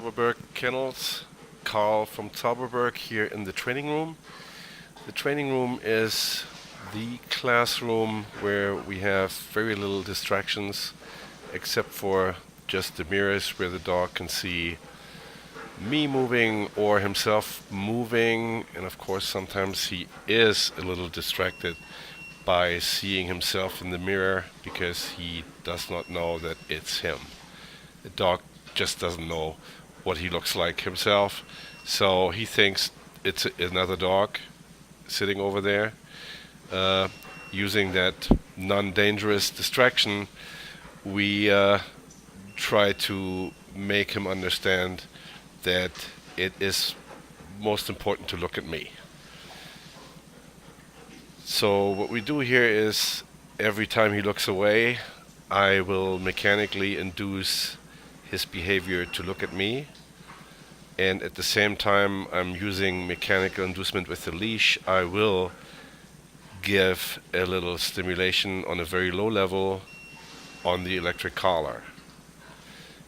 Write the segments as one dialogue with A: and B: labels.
A: Zauberberg Kennels. Carl from Zauberberg here in the training room. The training room is the classroom where we have very little distractions except for just the mirrors where the dog can see me moving or himself moving, and of course sometimes he is a little distracted by seeing himself in the mirror because he does not know that it's him. The dog just doesn't know what he looks like himself, so he thinks it's another dog sitting over there. Using that non-dangerous distraction, we try to make him understand that it is most important to look at me. So what we do here is every time he looks away, I will mechanically induce his behavior to look at me, and at the same time I'm using mechanical inducement with the leash. I will give a little stimulation on a very low level on the electric collar.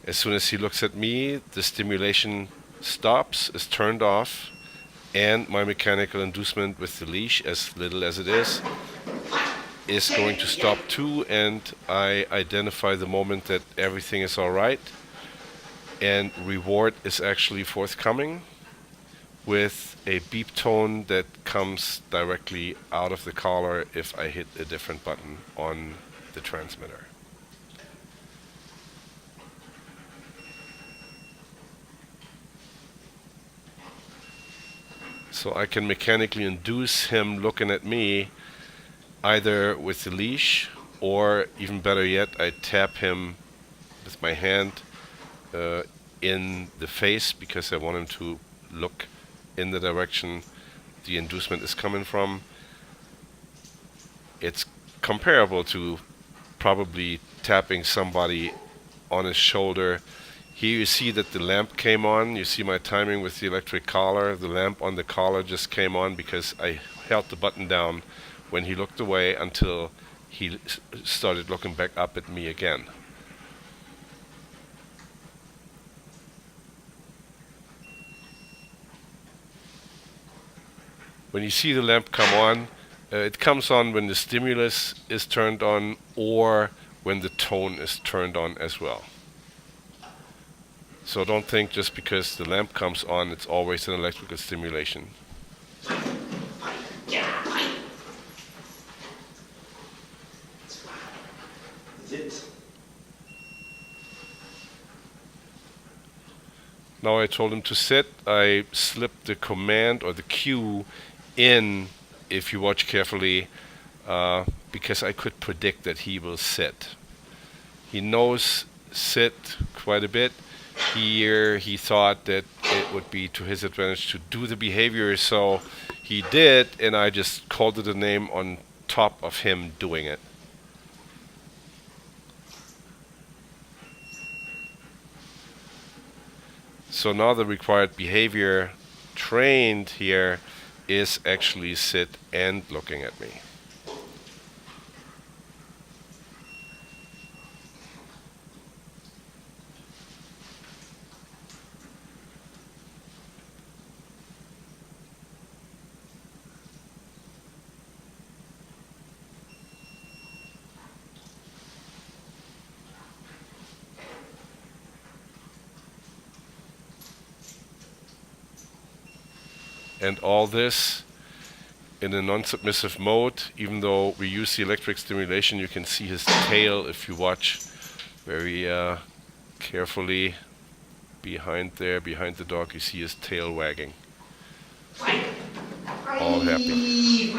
A: As soon as he looks at me, the stimulation stops, is turned off, and my mechanical inducement with the leash, as little as it is going to stop too, and I identify the moment that everything is alright, and reward is actually forthcoming with a beep tone that comes directly out of the collar if I hit a different button on the transmitter. So I can mechanically induce him looking at me either with the leash, or even better yet, I tap him with my hand in the face because I want him to look in the direction the inducement is coming from. It's comparable to probably tapping somebody on his shoulder. Here you see that the lamp came on. You see my timing with the electric collar. The lamp on the collar just came on because I held the button down when he looked away until he started looking back up at me again. When you see the lamp come on, it comes on when the stimulus is turned on or when the tone is turned on as well. So don't think just because the lamp comes on, it's always an electrical stimulation. Now I told him to sit. I slipped the command or the cue in, if you watch carefully, because I could predict that he will sit. He knows sit quite a bit. Here he thought that it would be to his advantage to do the behavior, so he did, and I just called it a name on top of him doing it. So now the required behavior trained here is actually sit and looking at me. And all this in a non-submissive mode. Even though we use the electric stimulation, you can see his tail if you watch very carefully. Behind the dog, you see his tail wagging. All happy.